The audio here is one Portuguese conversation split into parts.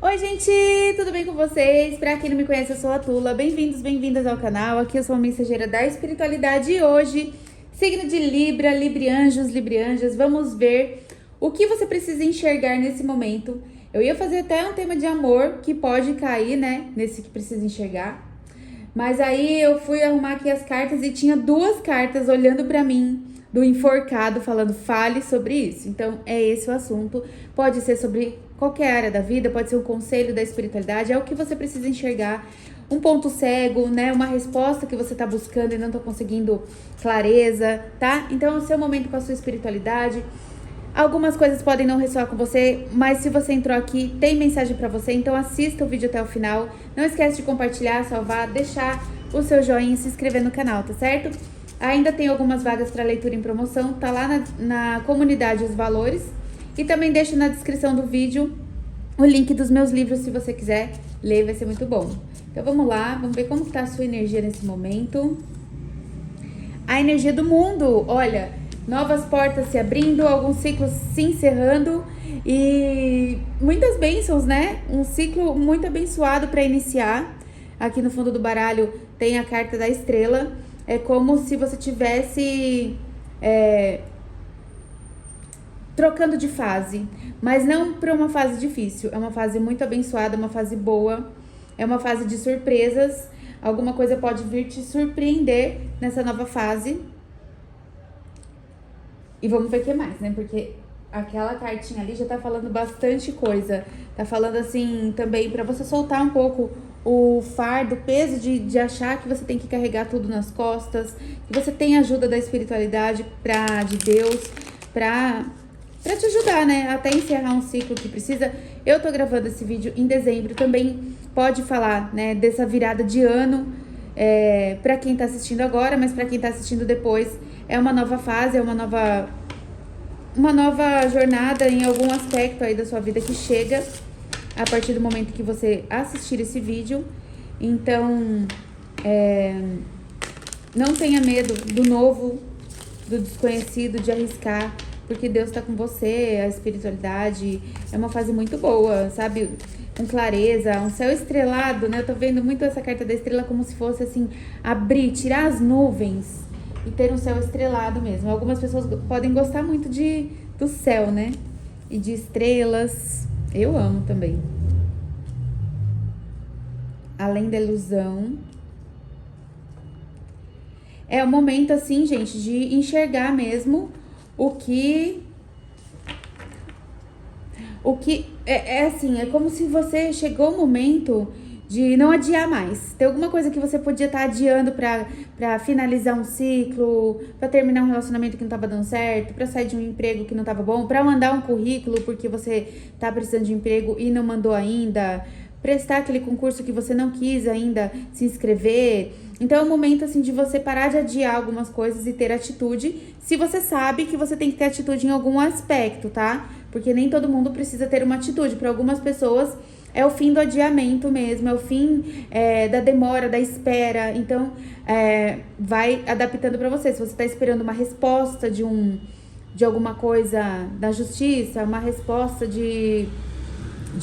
Oi, gente, tudo bem com vocês? Pra quem não me conhece, eu sou a Tula. Bem-vindos, bem-vindas ao canal. Aqui eu sou a mensageira da espiritualidade e hoje, signo de Libra, Librianjos, Librianjas, vamos ver o que você precisa enxergar nesse momento. Eu ia fazer até um tema de amor que pode cair, né, nesse que precisa enxergar. Mas aí eu fui arrumar aqui as cartas e tinha duas cartas olhando pra mim, do enforcado, falando fale sobre isso. Então é esse o assunto. Pode ser sobre qualquer área da vida, pode ser um conselho da espiritualidade, é o que você precisa enxergar. Um ponto cego, né? Uma resposta que você tá buscando e não tá conseguindo clareza, tá? Então é o seu momento com a sua espiritualidade. Algumas coisas podem não ressoar com você, mas se você entrou aqui, tem mensagem pra você, então assista o vídeo até o final. Não esquece de compartilhar, salvar, deixar o seu joinha e se inscrever no canal, tá certo? Ainda tem algumas vagas para leitura em promoção, tá lá na comunidade Os Valores. E também deixo na descrição do vídeo o link dos meus livros, se você quiser ler, vai ser muito bom. Então vamos lá, vamos ver como tá a sua energia nesse momento. A energia do mundo, olha, novas portas se abrindo, alguns ciclos se encerrando e muitas bênçãos, né? Um ciclo muito abençoado para iniciar. Aqui no fundo do baralho tem a carta da estrela. É como se você tivesse trocando de fase, mas não para uma fase difícil. É uma fase muito abençoada, uma fase boa, é uma fase de surpresas. Alguma coisa pode vir te surpreender nessa nova fase. E vamos ver o que mais, né? Porque aquela cartinha ali já tá falando bastante coisa. Tá falando assim também pra você soltar um pouco o fardo, o peso de achar que você tem que carregar tudo nas costas, que você tem ajuda da espiritualidade, de Deus, pra te ajudar, né? Até encerrar um ciclo que precisa. Eu tô gravando esse vídeo em dezembro, também pode falar, né, dessa virada de ano, pra quem tá assistindo agora, mas pra quem tá assistindo depois, é uma nova fase, é uma nova jornada em algum aspecto aí da sua vida que chega a partir do momento que você assistir esse vídeo. Então, não tenha medo do novo, do desconhecido, de arriscar, porque Deus tá com você, a espiritualidade é uma fase muito boa, sabe? Com clareza, um céu estrelado, né? Eu tô vendo muito essa carta da estrela como se fosse assim, abrir, tirar as nuvens e ter um céu estrelado mesmo. Algumas pessoas podem gostar muito do céu, né? E de estrelas. Eu amo também. Além da ilusão. É o momento, assim, gente, de enxergar mesmo o que é assim, é como se você chegou o momento de não adiar mais. Tem alguma coisa que você podia estar adiando pra finalizar um ciclo, pra terminar um relacionamento que não tava dando certo, pra sair de um emprego que não tava bom, pra mandar um currículo porque você tá precisando de emprego e não mandou ainda, prestar aquele concurso que você não quis ainda se inscrever. Então é um momento assim de você parar de adiar algumas coisas e ter atitude, se você sabe que você tem que ter atitude em algum aspecto, tá? Porque nem todo mundo precisa ter uma atitude. Para algumas pessoas é o fim do adiamento mesmo, é o fim da demora, da espera. Então, vai adaptando para você. Se você tá esperando uma resposta de alguma coisa da justiça, uma resposta de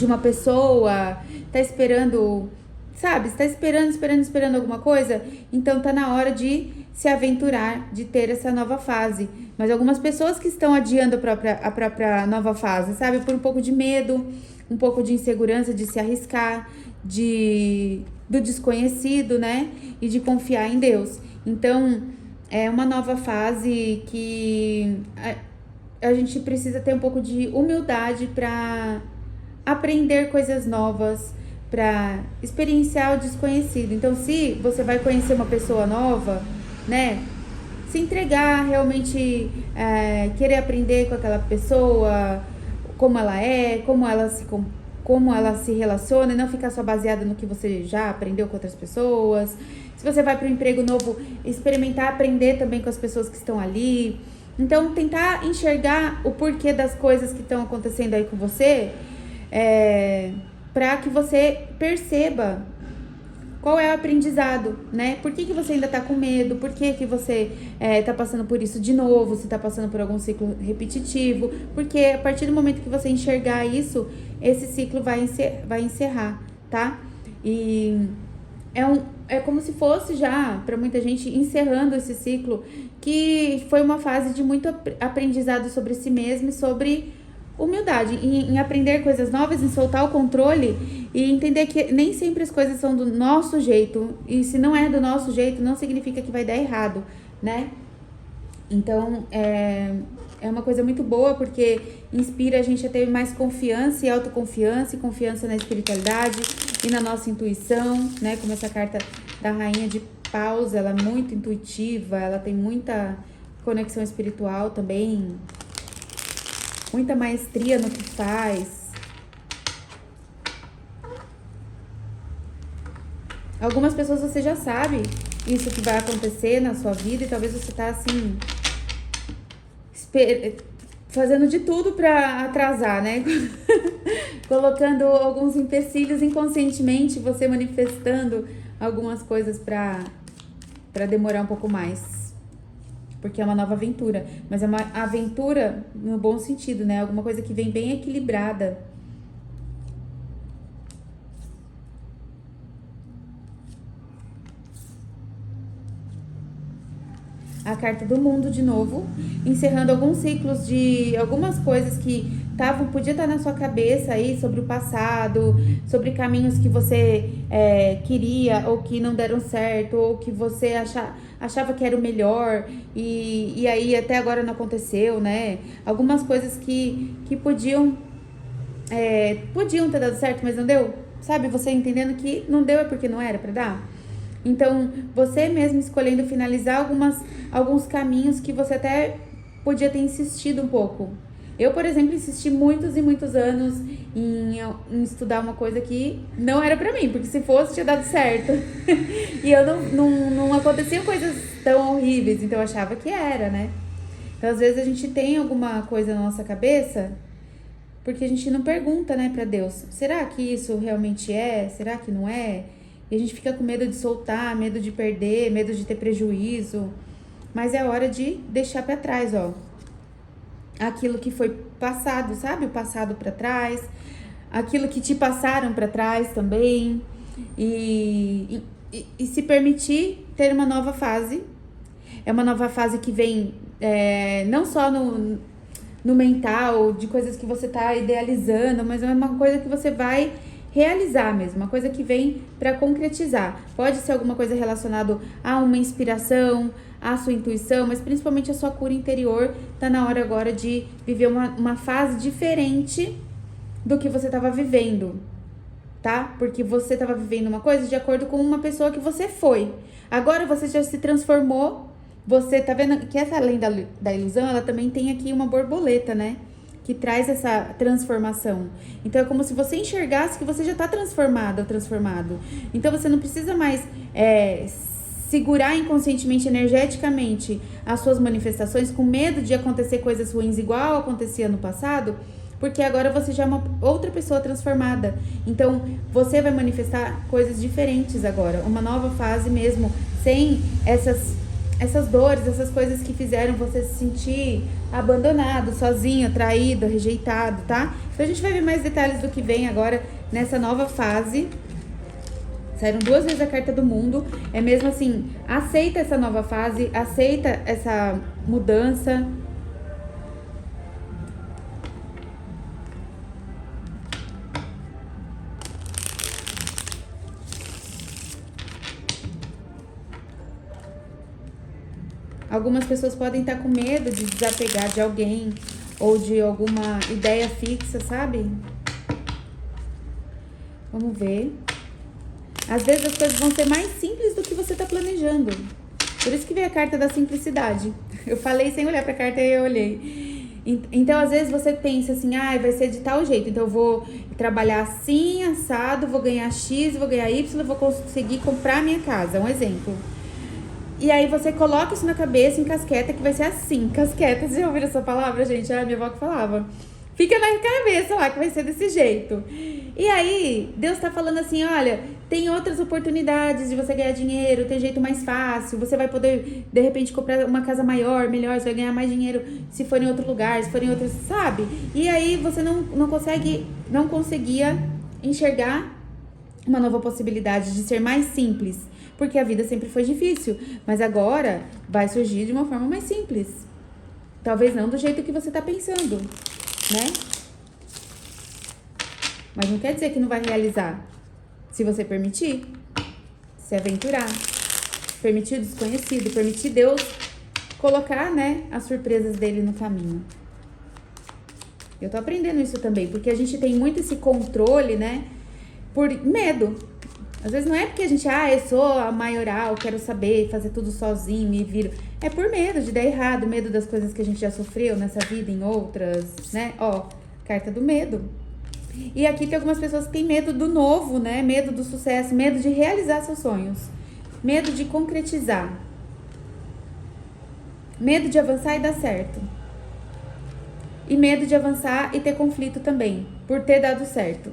uma pessoa, tá esperando, sabe? Você tá esperando alguma coisa, então tá na hora de se aventurar, de ter essa nova fase. Mas algumas pessoas que estão adiando a própria nova fase, sabe? Por um pouco de medo, um pouco de insegurança, de se arriscar, do desconhecido, né? E de confiar em Deus. Então, é uma nova fase que a gente precisa ter um pouco de humildade para aprender coisas novas, para experienciar o desconhecido. Então, se você vai conhecer uma pessoa nova, né, se entregar, realmente querer aprender com aquela pessoa, como ela é, como ela se relaciona, e não ficar só baseada no que você já aprendeu com outras pessoas. Se você vai para um emprego novo, experimentar, aprender também com as pessoas que estão ali. Então, tentar enxergar o porquê das coisas que estão acontecendo aí com você, para que você perceba qual é o aprendizado, né? Por que você ainda tá com medo? Por que você tá passando por isso de novo? Se tá passando por algum ciclo repetitivo? Porque a partir do momento que você enxergar isso, esse ciclo vai encerrar, tá? E é como se fosse já, para muita gente, encerrando esse ciclo, que foi uma fase de muito aprendizado sobre si mesmo e sobre humildade, em aprender coisas novas, em soltar o controle e entender que nem sempre as coisas são do nosso jeito. E se não é do nosso jeito, não significa que vai dar errado, né? Então, é uma coisa muito boa, porque inspira a gente a ter mais confiança e autoconfiança e confiança na espiritualidade e na nossa intuição, né? Como essa carta da Rainha de Paus, ela é muito intuitiva, ela tem muita conexão espiritual também, muita maestria no que faz. Algumas pessoas você já sabe isso que vai acontecer na sua vida e talvez você tá assim fazendo de tudo pra atrasar, né? Colocando alguns empecilhos inconscientemente, você manifestando algumas coisas pra demorar um pouco mais. Porque é uma nova aventura, mas é uma aventura no bom sentido, né? Alguma coisa que vem bem equilibrada. A carta do mundo de novo, encerrando alguns ciclos de algumas coisas que podia estar na sua cabeça aí sobre o passado, sobre caminhos que você queria ou que não deram certo, ou que você achava que era o melhor e aí até agora não aconteceu, né? Algumas coisas que podiam ter dado certo, mas não deu. Sabe, você entendendo que não deu é porque não era pra dar? Então, você mesmo escolhendo finalizar alguns caminhos que você até podia ter insistido um pouco. Eu, por exemplo, insisti muitos e muitos anos em estudar uma coisa que não era pra mim, porque se fosse, tinha dado certo. E eu não aconteciam coisas tão horríveis, então eu achava que era, né? Então, às vezes, a gente tem alguma coisa na nossa cabeça, porque a gente não pergunta, né, pra Deus. Será que isso realmente é? Será que não é? E a gente fica com medo de soltar, medo de perder, medo de ter prejuízo. Mas é hora de deixar pra trás, ó. Aquilo que foi passado, sabe? O passado pra trás. Aquilo que te passaram pra trás também. E se permitir ter uma nova fase. É uma nova fase que vem não só no mental, de coisas que você tá idealizando, mas é uma coisa que você vai realizar mesmo, uma coisa que vem para concretizar. Pode ser alguma coisa relacionada a uma inspiração, a sua intuição, mas principalmente a sua cura interior. Tá na hora agora de viver uma fase diferente do que você estava vivendo, tá? Porque você estava vivendo uma coisa de acordo com uma pessoa que você foi. Agora você já se transformou. Você tá vendo que essa além da ilusão, ela também tem aqui uma borboleta, né? Que traz essa transformação. Então é como se você enxergasse que você já está transformada ou transformado. Então você não precisa mais segurar inconscientemente, energeticamente as suas manifestações com medo de acontecer coisas ruins igual acontecia no passado, porque agora você já é uma outra pessoa transformada. Então você vai manifestar coisas diferentes agora, uma nova fase mesmo, sem essas dores, essas coisas que fizeram você se sentir abandonado, sozinho, traído, rejeitado, tá? Então a gente vai ver mais detalhes do que vem agora nessa nova fase. Saíram 2 vezes a carta do mundo. É mesmo assim, aceita essa nova fase, aceita essa mudança. Algumas pessoas podem estar com medo de desapegar de alguém ou de alguma ideia fixa, sabe? Vamos ver. Às vezes as coisas vão ser mais simples do que você está planejando. Por isso que veio a carta da simplicidade. Eu falei sem olhar para a carta e eu olhei. Então, às vezes você pensa assim, vai ser de tal jeito. Então, eu vou trabalhar assim, assado, vou ganhar X, vou ganhar Y, vou conseguir comprar minha casa. Um exemplo. E aí você coloca isso na cabeça, encasqueta, que vai ser assim. Casqueta, vocês já ouviram essa palavra, gente? Minha avó que falava. Fica na cabeça lá, que vai ser desse jeito. E aí, Deus tá falando assim, olha, tem outras oportunidades de você ganhar dinheiro, tem jeito mais fácil, você vai poder, de repente, comprar uma casa maior, melhor, você vai ganhar mais dinheiro se for em outro lugar, se for em outro, sabe? E aí você não conseguia enxergar uma nova possibilidade de ser mais simples, porque a vida sempre foi difícil, mas agora vai surgir de uma forma mais simples. Talvez não do jeito que você tá pensando, né? Mas não quer dizer que não vai realizar. Se você permitir, se aventurar, permitir o desconhecido, permitir Deus colocar, né, as surpresas dele no caminho. Eu tô aprendendo isso também, porque a gente tem muito esse controle, né, por medo. Às vezes não é porque a gente, eu sou a maioral, quero saber, fazer tudo sozinho, me viro. É por medo de dar errado, medo das coisas que a gente já sofreu nessa vida, em outras, né? Ó, carta do medo. E aqui tem algumas pessoas que têm medo do novo, né? Medo do sucesso, medo de realizar seus sonhos. Medo de concretizar. Medo de avançar e dar certo. E medo de avançar e ter conflito também, por ter dado certo.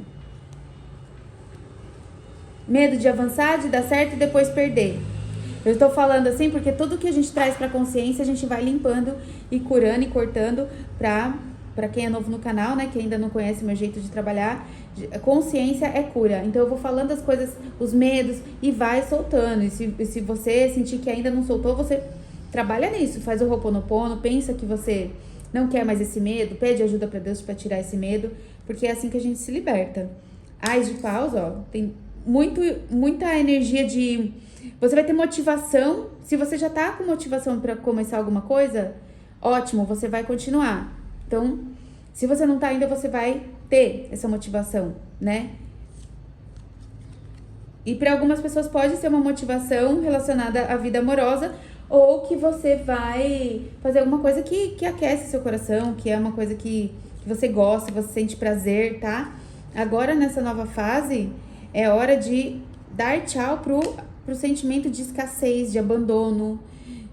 Medo de avançar, de dar certo e depois perder. Eu estou falando assim porque tudo que a gente traz para a consciência, a gente vai limpando e curando e cortando para quem é novo no canal, né, que ainda não conhece o meu jeito de trabalhar. Consciência é cura. Então eu vou falando as coisas, os medos e vai soltando. E se você sentir que ainda não soltou, você trabalha nisso, faz o Ho'oponopono, pensa que você não quer mais esse medo, pede ajuda para Deus para tirar esse medo, porque é assim que a gente se liberta. Ais de paus, ó, tem muita energia de... Você vai ter motivação. Se você já tá com motivação para começar alguma coisa, ótimo, você vai continuar. Então, se você não tá ainda, você vai ter essa motivação, né? E para algumas pessoas pode ser uma motivação relacionada à vida amorosa, ou que você vai fazer alguma coisa que aquece seu coração, que é uma coisa que você gosta, você sente prazer, tá? Agora, nessa nova fase, é hora de dar tchau pro sentimento de escassez, de abandono,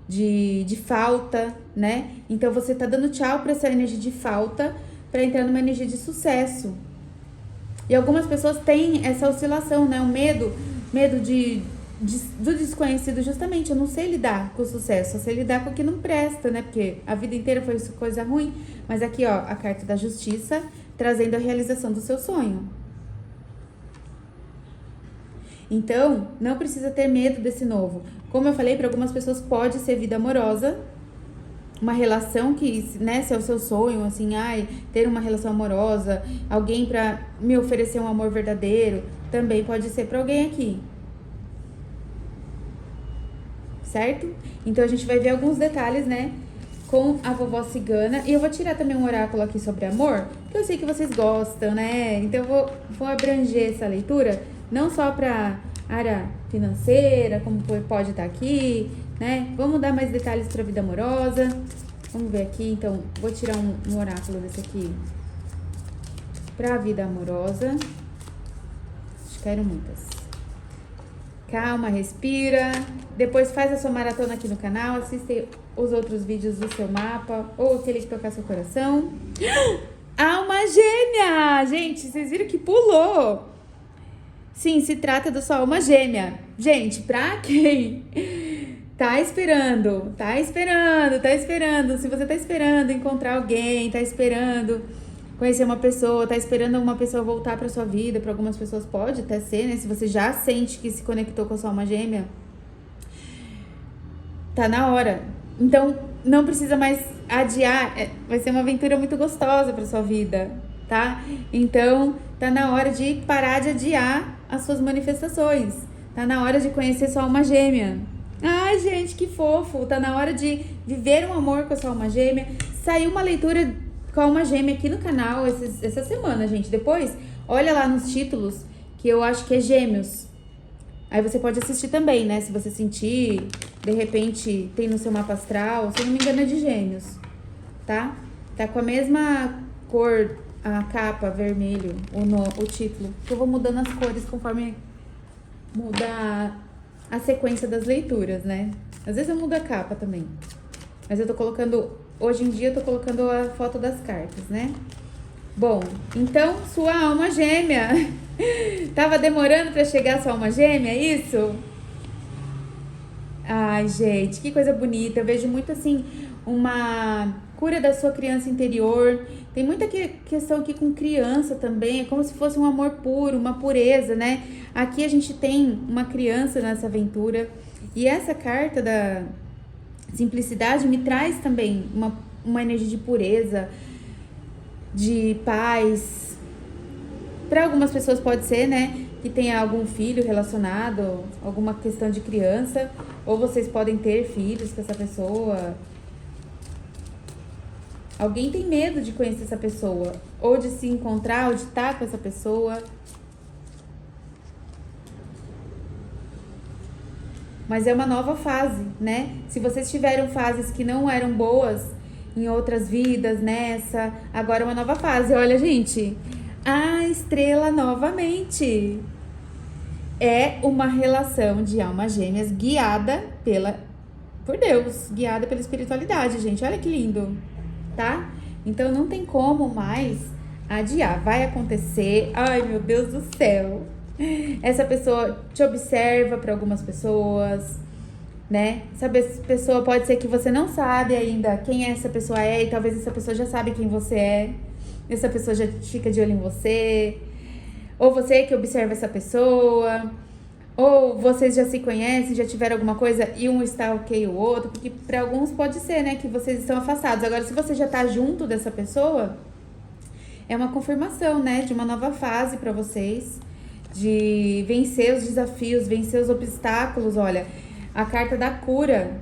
de falta, né? Então, você tá dando tchau pra essa energia de falta para entrar numa energia de sucesso. E algumas pessoas têm essa oscilação, né? O medo do desconhecido, justamente. Eu não sei lidar com o sucesso, eu sei lidar com o que não presta, né? Porque a vida inteira foi coisa ruim. Mas aqui, ó, a carta da justiça, trazendo a realização do seu sonho. Então, não precisa ter medo desse novo. Como eu falei, para algumas pessoas pode ser vida amorosa, uma relação que, né, se é o seu sonho, assim, ter uma relação amorosa, alguém para me oferecer um amor verdadeiro, também pode ser para alguém aqui. Certo? Então, a gente vai ver alguns detalhes, né, com a vovó cigana. E eu vou tirar também um oráculo aqui sobre amor, que eu sei que vocês gostam, né? Então, eu vou abranger essa leitura, não só para área financeira, como pode estar aqui, né? Vamos dar mais detalhes para a vida amorosa. Vamos ver aqui, então, vou tirar um oráculo desse aqui para a vida amorosa. Acho que quero muitas. Calma, respira. Depois faz a sua maratona aqui no canal, assiste os outros vídeos do seu mapa ou aquele que tocar seu coração. Alma gêmea! Gente, vocês viram que pulou? Sim, se trata da sua alma gêmea. Gente, pra quem tá esperando. Se você tá esperando encontrar alguém, tá esperando conhecer uma pessoa, tá esperando uma pessoa voltar pra sua vida, pra algumas pessoas pode até ser, né? Se você já sente que se conectou com a sua alma gêmea, tá na hora. Então, não precisa mais adiar. Vai ser uma aventura muito gostosa pra sua vida, tá? Então, tá na hora de parar de adiar as suas manifestações. Tá na hora de conhecer sua alma gêmea. Ai, gente, que fofo. Tá na hora de viver um amor com a sua alma gêmea. Saiu uma leitura com a alma gêmea aqui no canal essa semana, gente. Depois, olha lá nos títulos, que eu acho que é Gêmeos. Aí você pode assistir também, né? Se você sentir, de repente, tem no seu mapa astral. Se eu não me engano, é de Gêmeos, tá? Tá com a mesma cor, a capa, vermelho, o título. Eu vou mudando as cores conforme muda a sequência das leituras, né? Às vezes eu mudo a capa também. Mas eu tô colocando, hoje em dia eu tô colocando a foto das cartas, né? Bom, então sua alma gêmea. Tava demorando pra chegar a sua alma gêmea, é isso? Ai, gente, que coisa bonita. Eu vejo muito assim, uma cura da sua criança interior. Tem muita questão aqui com criança também. É como se fosse um amor puro, uma pureza, né? Aqui a gente tem uma criança nessa aventura. E essa carta da simplicidade me traz também uma energia de pureza, de paz. Para algumas pessoas pode ser, né, que tenha algum filho relacionado, alguma questão de criança, ou vocês podem ter filhos com essa pessoa. Alguém tem medo de conhecer essa pessoa, ou de se encontrar, ou de estar com essa pessoa. Mas é uma nova fase, né? Se vocês tiveram fases que não eram boas em outras vidas, nessa, agora é uma nova fase. Olha, gente, a estrela novamente. É uma relação de almas gêmeas guiada por Deus, guiada pela espiritualidade, gente. Olha que lindo, tá? Então não tem como mais adiar. Vai acontecer. Ai, meu Deus do céu. Essa pessoa te observa para algumas pessoas, né? Essa pessoa pode ser que você não sabe ainda quem essa pessoa é, e talvez essa pessoa já sabe quem você é. Essa pessoa já fica de olho em você. Ou você que observa essa pessoa, ou vocês já se conhecem, já tiveram alguma coisa e um stalkeia o outro, porque para alguns pode ser, né, que vocês estão afastados. Agora, se você já tá junto dessa pessoa, é uma confirmação, né, de uma nova fase para vocês, de vencer os desafios, vencer os obstáculos. Olha, a carta da cura,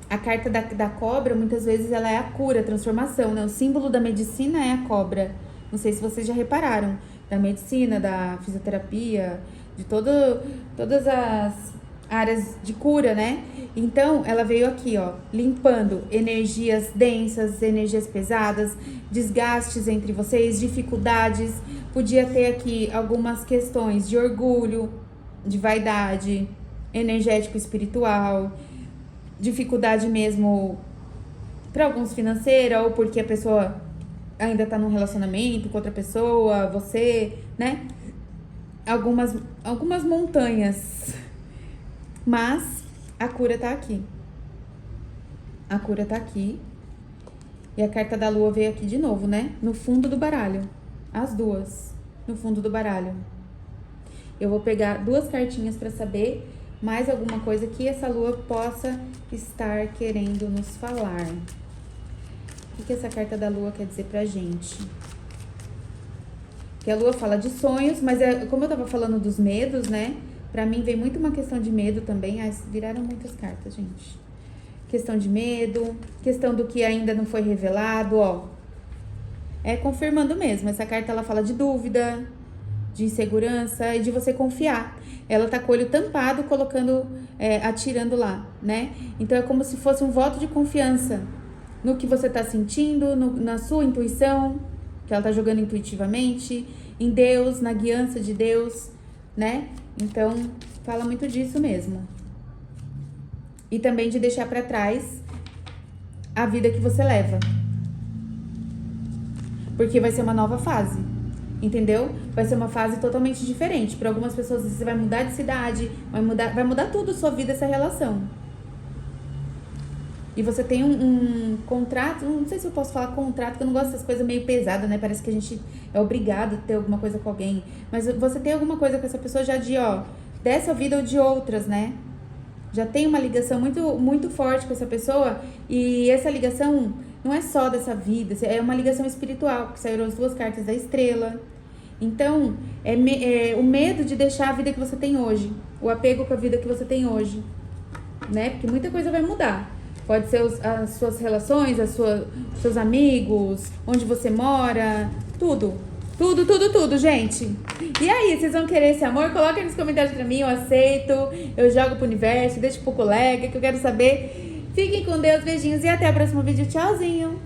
a carta da cobra, muitas vezes ela é a cura, a transformação, né, o símbolo da medicina é a cobra. Não sei se vocês já repararam, da medicina, da fisioterapia, de todas as áreas de cura, né? Então, ela veio aqui, ó, limpando energias densas, energias pesadas, desgastes entre vocês, dificuldades. Podia ter aqui algumas questões de orgulho, de vaidade, energético espiritual, dificuldade mesmo para alguns financeira, ou porque a pessoa ainda tá num relacionamento com outra pessoa, você, né? Algumas montanhas. Mas a cura tá aqui. A cura tá aqui. E a carta da lua veio aqui de novo, né? No fundo do baralho. As duas. No fundo do baralho. Eu vou pegar duas cartinhas pra saber mais alguma coisa que essa lua possa estar querendo nos falar. O que essa carta da lua quer dizer pra gente? Que a lua fala de sonhos, mas como eu tava falando dos medos, né? Pra mim vem muito uma questão de medo também. Ai, viraram muitas cartas, gente. Questão de medo, questão do que ainda não foi revelado, ó. É confirmando mesmo. Essa carta, ela fala de dúvida, de insegurança e de você confiar. Ela tá com o olho tampado, colocando, atirando lá, né? Então é como se fosse um voto de confiança no que você tá sentindo, na sua intuição, que ela tá jogando intuitivamente, em Deus, na guiança de Deus, né? Então, fala muito disso mesmo. E também de deixar pra trás a vida que você leva. Porque vai ser uma nova fase, entendeu? Vai ser uma fase totalmente diferente. Para algumas pessoas você vai mudar de cidade, vai mudar tudo, sua vida, essa relação. E você tem um contrato, não sei se eu posso falar contrato, porque eu não gosto dessas coisas meio pesadas, né? Parece que a gente é obrigado a ter alguma coisa com alguém. Mas você tem alguma coisa com essa pessoa já de, ó, dessa vida ou de outras, né? Já tem uma ligação muito, muito forte com essa pessoa. E essa ligação não é só dessa vida, é uma ligação espiritual, porque saíram as duas cartas da estrela. Então, o medo de deixar a vida que você tem hoje, o apego com a vida que você tem hoje, né? Porque muita coisa vai mudar. Pode ser as suas relações, seus amigos, onde você mora, tudo. Tudo, gente. E aí, vocês vão querer esse amor? Coloca aí nos comentários pra mim, eu aceito. Eu jogo pro universo, deixo pro colega, que eu quero saber. Fiquem com Deus, beijinhos e até o próximo vídeo. Tchauzinho.